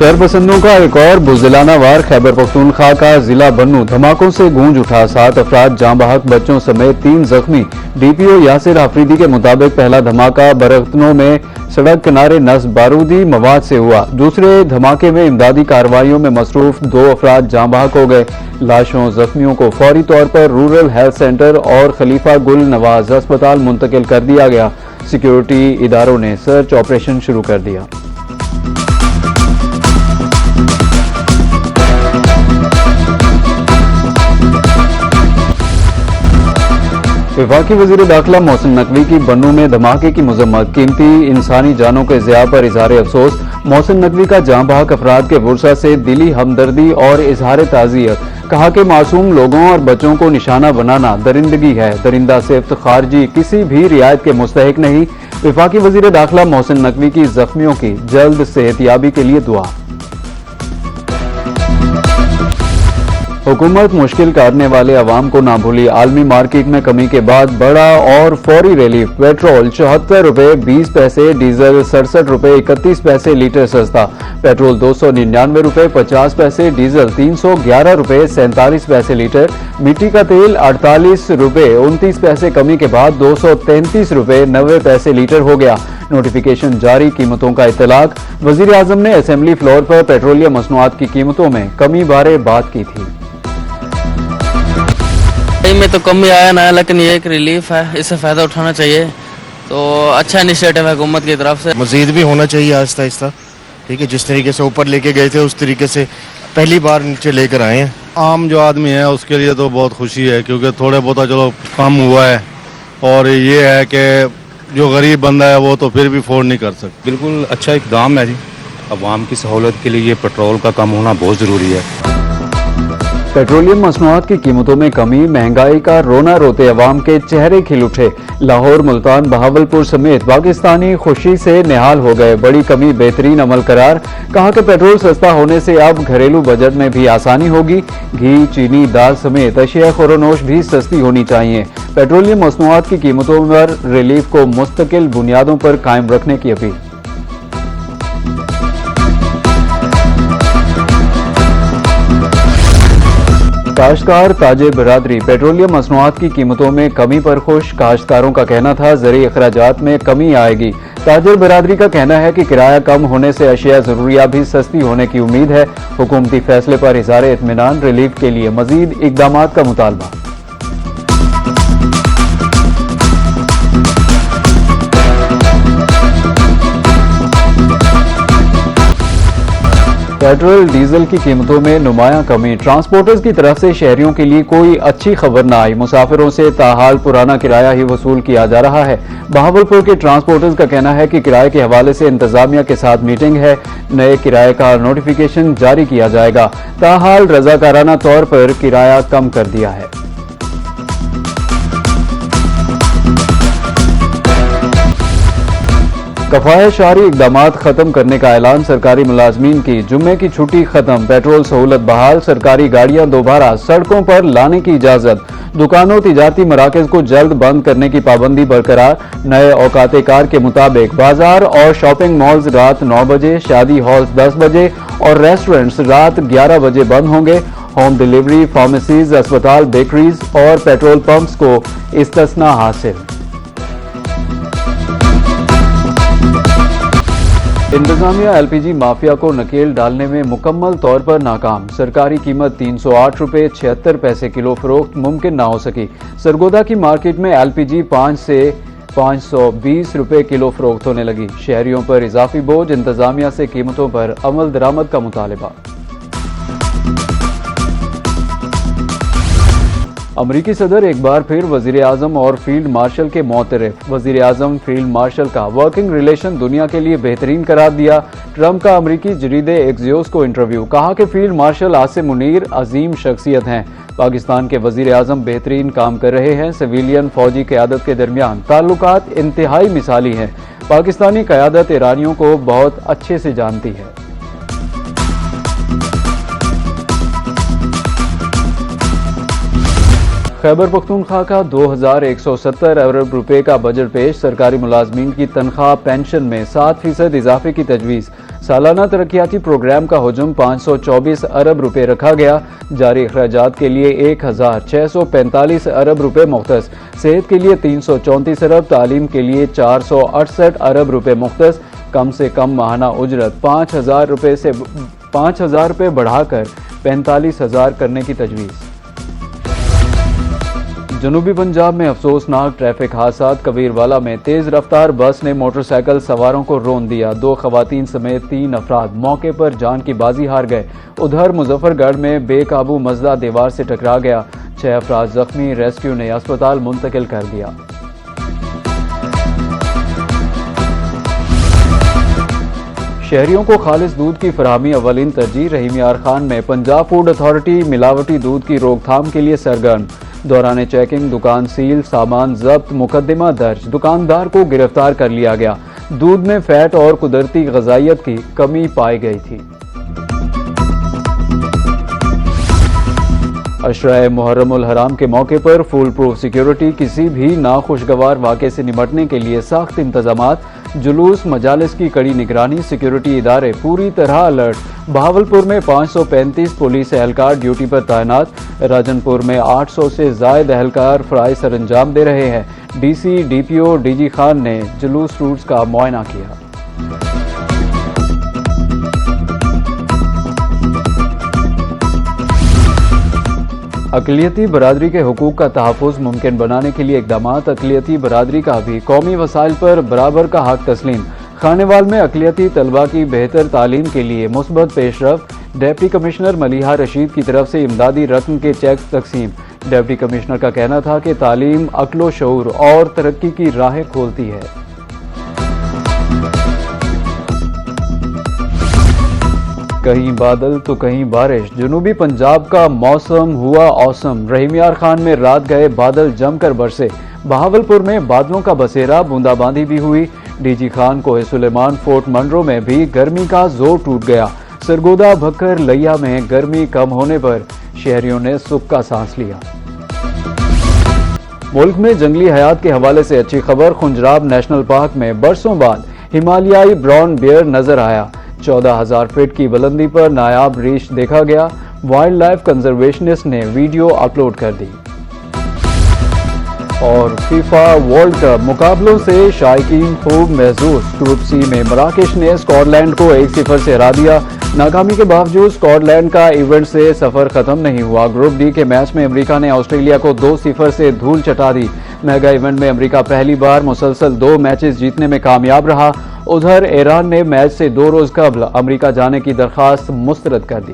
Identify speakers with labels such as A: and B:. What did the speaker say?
A: शहर पसंदों का एक और बुज़दिलाना वार खैबर पख्तूनख्वा का जिला बन्नू धमाकों से गूंज उठा। 7 अफराद जाँ बहक बच्चों समेत 3 जख्मी। डीपीओ यासिर आफरीदी के मुताबिक पहला धमाका बरगतनों में सड़क किनारे नस्ब बारूदी मवाद से हुआ। दूसरे धमाके में इमदादी कार्रवाइयों में मसरूफ 2 अफराद जाँ बहक हो गए। लाशों जख्मियों को फौरी तौर पर रूरल हेल्थ सेंटर और खलीफा गुल नवाज अस्पताल मुंतकिल कर दिया गया। सिक्योरिटी इदारों ने सर्च ऑपरेशन शुरू कर दिया। वफाकी वज़ीर दाखिला मोहसिन नकवी की बन्नू में धमाके की मजम्मत। कीमती इंसानी जानों के ज़िया पर इजहार अफसोस। मोहसिन नकवी का जाँ बहक अफराद के वुरसा से दिली हमदर्दी और इजहार ताज़ियत। कहा कि मासूम लोगों और बच्चों को निशाना बनाना दरिंदगी है। दरिंदा सिफ्त खारजी किसी भी रियायत के मुस्तहिक नहीं। वफाकी वज़ीर दाखिला मोहसिन नकवी की जख्मियों की जल्द सेहतयाबी के लिए दुआ। हुकूमत मुश्किल काटने वाले अवाम को ना भूली। आलमी मार्केट में कमी के बाद बड़ा और फौरी रिलीफ। पेट्रोल 74 रुपए 20 पैसे, डीजल 67 रुपए 31 पैसे लीटर सस्ता। पेट्रोल 299 रुपए 50 पैसे, डीजल 311 रुपए 47 पैसे लीटर। मिट्टी का तेल 48 रुपए 29 पैसे कमी के बाद 233 रुपए 90 पैसे लीटर हो गया। नोटिफिकेशन जारी, कीमतों का इतलाक। वजीर आजम ने असेंबली फ्लोर पर पेट्रोलियम मसनूआत की कीमतों में कमी बारे बात की थी।
B: में तो कम भी आया ना, लेकिन ये एक रिलीफ है, इससे फ़ायदा उठाना चाहिए। तो अच्छा इनिशिएटिव है हुकूमत की तरफ से।
C: मज़ीद भी होना चाहिए आहिस्ता आहिस्ता, ठीक है। जिस तरीके से ऊपर लेके गए थे उस तरीके से पहली बार नीचे लेकर आए हैं।
D: आम जो आदमी है उसके लिए तो बहुत खुशी है, क्योंकि थोड़े बहुत चलो कम हुआ है। और ये है कि जो गरीब बंदा है वो तो फिर भी अफोर्ड नहीं कर सकता।
E: बिल्कुल अच्छा इकदाम है जी। अवाम की सहूलत के लिए ये पेट्रोल का कम होना बहुत ज़रूरी है।
A: पेट्रोलियम मसनूआत की कीमतों में कमी, महंगाई का रोना रोते अवाम के चेहरे खिल उठे। लाहौर, मुल्तान, बहावलपुर समेत पाकिस्तानी खुशी से निहाल हो गए। बड़ी कमी बेहतरीन अमल करार। कहा कि पेट्रोल सस्ता होने से अब घरेलू बजट में भी आसानी होगी। घी, चीनी, दाल समेत अशिया खुरोनोश भी सस्ती होनी चाहिए। पेट्रोलियम मसनूआत की कीमतों पर रिलीफ को मुस्तकिल बुनियादों पर कायम रखने की अपील। काश्तकार ताजे बरादरी पेट्रोलियम मसनूआत की कीमतों में कमी पर खुश। काश्तकारों का कहना था ज़रूरी अखराजात में कमी आएगी। ताजर बरादरी का कहना है कि किराया कम होने से अशिया ज़रूरिया भी सस्ती होने की उम्मीद है। हुकूमती फैसले पर इज़हार इत्मीनान। रिलीफ के लिए मज़ीद इक़दामात का मुतालबा। पेट्रोल डीजल की कीमतों में नुमायां कमी। ट्रांसपोर्टर्स की तरफ से शहरियों के लिए कोई अच्छी खबर न आई। मुसाफिरों से ताहाल पुराना किराया ही वसूल किया जा रहा है। बहावलपुर के ट्रांसपोर्टर्स का कहना है कि किराए के हवाले से इंतजामिया के साथ मीटिंग है। नए किराए का नोटिफिकेशन जारी किया जाएगा। ताहाल रजाकाराना तौर पर किराया कम कर दिया है। कफ़ायत-शारी इक़दामात खत्म करने का ऐलान। सरकारी मुलाजमीन की जुम्मे की छुट्टी खत्म। पेट्रोल सहूलत बहाल। सरकारी गाड़ियां दोबारा सड़कों पर लाने की इजाजत। दुकानों, तिजारती मराकज़ को जल्द बंद करने की पाबंदी बरकरार। नए औकाते कार के मुताबिक बाजार और शॉपिंग मॉल्स रात 9 बजे, शादी हॉल्स 10 बजे और रेस्टोरेंट्स रात 11 बजे बंद होंगे। होम डिलीवरी, फार्मेसीज, अस्पताल, बेकरीज और पेट्रोल पंप्स को इस्तिस्ना हासिल। इंतजामिया एलपीजी माफिया को नकेल डालने में मुकम्मल तौर पर नाकाम। सरकारी कीमत 308 रुपए 76 पैसे किलो फरोख्त मुमकिन ना हो सकी। सरगोदा की मार्केट में एलपीजी 5 से 520 रुपए किलो फरोख्त होने लगी। शहरियों पर इजाफी बोझ। इंतजामिया से कीमतों पर अमल दरामद का मुतालबा। अमरीकी सदर एक बार फिर वजीर आजम और फील्ड मार्शल के मोतरफ। वजीर आजम फील्ड मार्शल का वर्किंग रिलेशन दुनिया के लिए बेहतरीन करार दिया। ट्रंप का अमरीकी जरीदे एक्सियोस को इंटरव्यू। कहा कि फील्ड मार्शल आसिम मुनीर अजीम शख्सियत हैं। पाकिस्तान के वजीर आजम बेहतरीन काम कर रहे हैं। सिविलियन फौजी क़यादत के दरमियान ताल्लुकात इंतहाई मिसाली हैं। पाकिस्तानी क़यादत ईरानियों को बहुत अच्छे से जानती है। खैबर पख्तूनख्वा का 2170 अरब रुपए का बजट पेश। सरकारी मुलाजमीन की तनख्वाह पेंशन में 7% इजाफे की तजवीज़। सालाना तरक्याती प्रोग्राम का हुजूम 524 अरब रुपए रखा गया। जारी अखराजात के लिए 1645 अरब रुपए मुख्तस, सेहत के लिए 334 अरब, तालीम के लिए 468 अरब रुपए मुख्तस। कम से कम माहाना उजरत 5,000 रुपए बढ़ाकर 45,000 करने की तजवीज़। जनूबी पंजाब में अफसोसनाक ट्रैफिक हादसा। कबीरवाला में तेज रफ्तार बस ने मोटरसाइकिल सवारों को रौंद दिया। 2 खवातीन समेत 3 अफराद मौके पर जान की बाजी हार गए। उधर मुजफ्फरगढ़ में बेकाबू मजदा दीवार से टकरा गया। 6 अफराद जख्मी, रेस्क्यू ने अस्पताल मुंतकिल कर दिया। शहरियों को खालिस दूध की फराहमी अवलिन तरजीह। रहीम यार खान में पंजाब फूड अथॉरिटी मिलावटी दूध की रोकथाम के लिए सरगर्म। दौरान चेकिंग दुकान सील, सामान जब्त, मुकदमा दर्ज, दुकानदार को गिरफ्तार कर लिया गया। दूध में फैट और कुदरती ग़िज़ाइयत की कमी पाई गई थी। अशराए मुहर्रमुल हराम के मौके पर फुल प्रूफ सिक्योरिटी। किसी भी नाखुशगवार वाक़े से निपटने के लिए सख्त इंतजामात। जुलूस मजालिस की कड़ी निगरानी। सिक्योरिटी इदारे पूरी तरह अलर्ट। बहावलपुर में 535 पुलिस एहलकार ड्यूटी पर तैनात। राजनपुर में 800 से ज़ायद एहलकार फ़राइज़ सर अंजाम दे रहे हैं। डीसी, डीपीओ, डीजी खान ने जुलूस रूट्स का मुआयना किया। अक़लियती बरादरी के हुकूक का तहफ़्फ़ुज़ मुमकिन बनाने के लिए इक़दामात। अक़लियती बरादरी का भी कौमी वसाइल पर बराबर का हक़ तस्लीम। खानेवाल में अक़लियती तलबा की बेहतर तालीम के लिए मुस्बत पेशरफ़्त। डिप्टी कमिश्नर मलिहा रशीद की तरफ से इमदादी रकम के चेक तकसीम। डिप्टी कमिश्नर का कहना था कि तालीम अक्लो शऊर और तरक्की की राहें खोलती है। कहीं बादल तो कहीं बारिश। जनूबी पंजाब का मौसम हुआ औसम। रहीम यार खान में रात गए बादल जमकर बरसे। बहावलपुर में बादलों का बसेरा, बूंदाबांदी भी हुई। डीजी खान कोहे सुलेमान, फोर्ट मंडरो में भी गर्मी का जोर टूट गया। सरगोदा, भक्कर, लैया में गर्मी कम होने पर शहरियों ने सुख का सांस लिया। मुल्क में जंगली हयात के हवाले से अच्छी खबर। खुंजराब नेशनल पार्क में बरसों बाद हिमालयाई ब्राउन बियर नजर आया। 14,000 फीट की बुलंदी पर नायाब रीछ देखा गया। वाइल्ड लाइफ कंजर्वेशनिस्ट ने वीडियो अपलोड कर दी। और फीफा वर्ल्ड कप मुकाबलों से शायकीन खूब महसूस। ग्रुप सी में मराकेश ने स्कॉटलैंड को 1-0 से हरा दिया। नाकामी के बावजूद स्कॉटलैंड का इवेंट से सफर खत्म नहीं हुआ। ग्रुप डी के मैच में अमेरिका ने ऑस्ट्रेलिया को 2-0 से धूल चटा दी। मेगा इवेंट में अमेरिका पहली बार मुसलसल 2 मैचेस जीतने में कामयाब रहा। उधर ईरान ने मैच से 2 रोज कबल अमेरिका जाने की दरख्वास्त मुस्तरद कर दी।